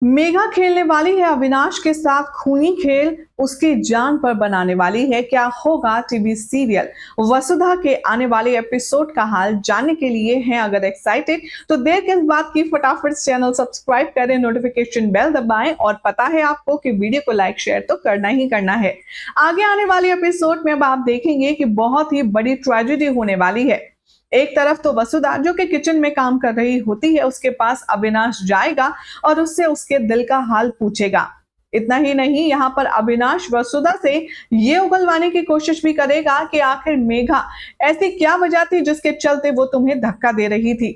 मेघा खेलने वाली है अविनाश के साथ खूनी खेल, उसकी जान पर बनाने वाली है। क्या होगा टीवी सीरियल वसुधा के आने वाले एपिसोड का हाल जानने के लिए हैं अगर एक्साइटेड तो देर किस बात की, फटाफट चैनल सब्सक्राइब करें, नोटिफिकेशन बेल दबाएं और पता है आपको कि वीडियो को लाइक शेयर तो करना ही करना है। आगे आने वाले एपिसोड में अब आप देखेंगे कि बहुत ही बड़ी ट्रेजेडी होने वाली है। एक तरफ तो वसुधा जो कि किचन में काम कर रही होती है, उसके पास अविनाश जाएगा और उससे उसके दिल का हाल पूछेगा। इतना ही नहीं, यहाँ पर अविनाश वसुधा से ये उगलवाने की कोशिश भी करेगा कि आखिर मेघा ऐसी क्या वजह थी जिसके चलते वो तुम्हें धक्का दे रही थी।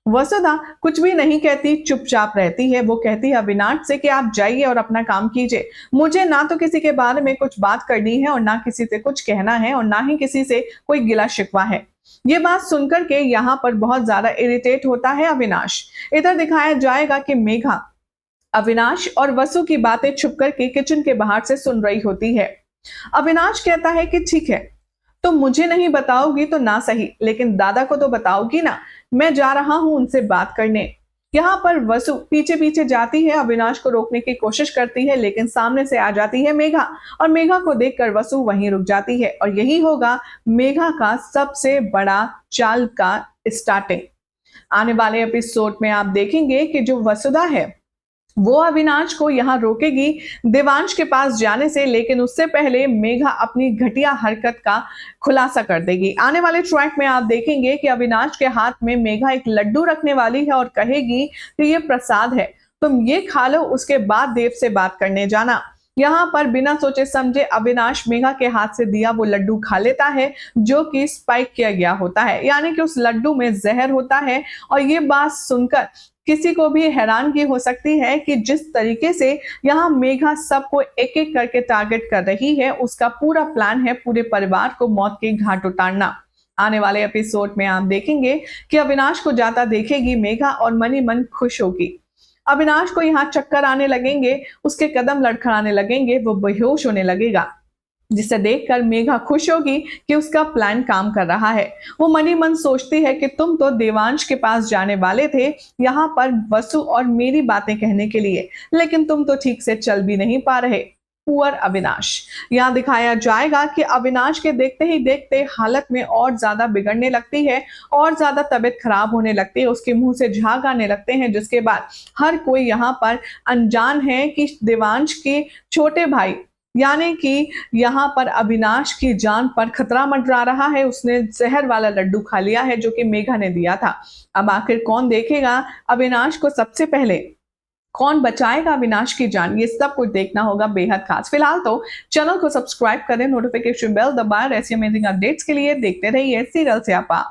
वसुधा कुछ भी नहीं कहती, चुपचाप रहती है। वो कहती है अविनाश से कि आप जाइए और अपना काम कीजिए, मुझे ना तो किसी के बारे में कुछ बात करनी है और ना किसी से कुछ कहना है और ना ही किसी से कोई गिला शिकवा है। ये बात सुनकर के यहाँ पर बहुत ज्यादा इरिटेट होता है अविनाश। इधर दिखाया जाएगा कि मेघा अविनाश और वसु की बातें छुप करके किचन के बाहर से सुन रही होती है। अविनाश कहता है कि ठीक है, तो मुझे नहीं बताओगी तो ना सही, लेकिन दादा को तो बताओगी ना, मैं जा रहा हूं उनसे बात करने। यहाँ पर वसु पीछे पीछे जाती है, अविनाश को रोकने की कोशिश करती है, लेकिन सामने से आ जाती है मेघा और मेघा को देखकर वसु वहीं रुक जाती है। और यही होगा मेघा का सबसे बड़ा चाल का स्टार्टिंग। आने वाले एपिसोड में आप देखेंगे कि जो वसुधा है वो अविनाश को यहाँ रोकेगी देवांश के पास जाने से, लेकिन उससे पहले मेघा अपनी घटिया हरकत का खुलासा कर देगी। आने वाले ट्रैक में आप देखेंगे कि अविनाश के हाथ में मेघा एक लड्डू रखने वाली है और कहेगी कि ये प्रसाद है, तुम ये खा लो, उसके बाद देव से बात करने जाना। यहाँ पर बिना सोचे समझे अविनाश मेघा के हाथ से दिया वो लड्डू खा लेता है, जो कि स्पाइक किया गया होता है, यानी कि उस लड्डू में जहर होता है। और ये बात सुनकर किसी को भी हैरानगी हो सकती है कि जिस तरीके से यहाँ मेघा सबको एक एक करके टारगेट कर रही है, उसका पूरा प्लान है पूरे परिवार को मौत के घाट उतारना। आने वाले एपिसोड में आप देखेंगे कि अविनाश को जाता देखेगी मेघा और मनी मन खुश होगी। अविनाश को यहाँ चक्कर आने लगेंगे, उसके कदम लड़खड़ाने लगेंगे, वो बेहोश होने लगेगा, जिसे देखकर मेघा खुश होगी कि उसका प्लान काम कर रहा है। वो मनी मन सोचती है कि तुम तो देवांश के पास जाने वाले थे यहाँ पर वसु और मेरी बातें कहने के लिए, लेकिन तुम तो ठीक से चल भी नहीं पा रहे। पुअर अविनाश। यहाँ दिखाया जाएगा कि अविनाश के देखते ही देखते हालत में और ज्यादा बिगड़ने लगती है और ज्यादा तबीयत खराब होने लगती है, उसके मुंह से झाग आने लगते हैं, जिसके बाद हर कोई यहाँ पर अनजान है कि देवांश के छोटे भाई यानी कि यहाँ पर अविनाश की जान पर खतरा मंडरा रहा है। उसने जहर वाला लड्डू खा लिया है जो कि मेघा ने दिया था। अब आखिर कौन देखेगा अविनाश को सबसे पहले, कौन बचाएगा अविनाश की जान, ये सब कुछ देखना होगा बेहद खास। फिलहाल तो चैनल को सब्सक्राइब करें, नोटिफिकेशन बेल दबाएं। ऐसी अमेजिंग अपडेट्स के लिए देखते रहिए सीरियल स्यापा।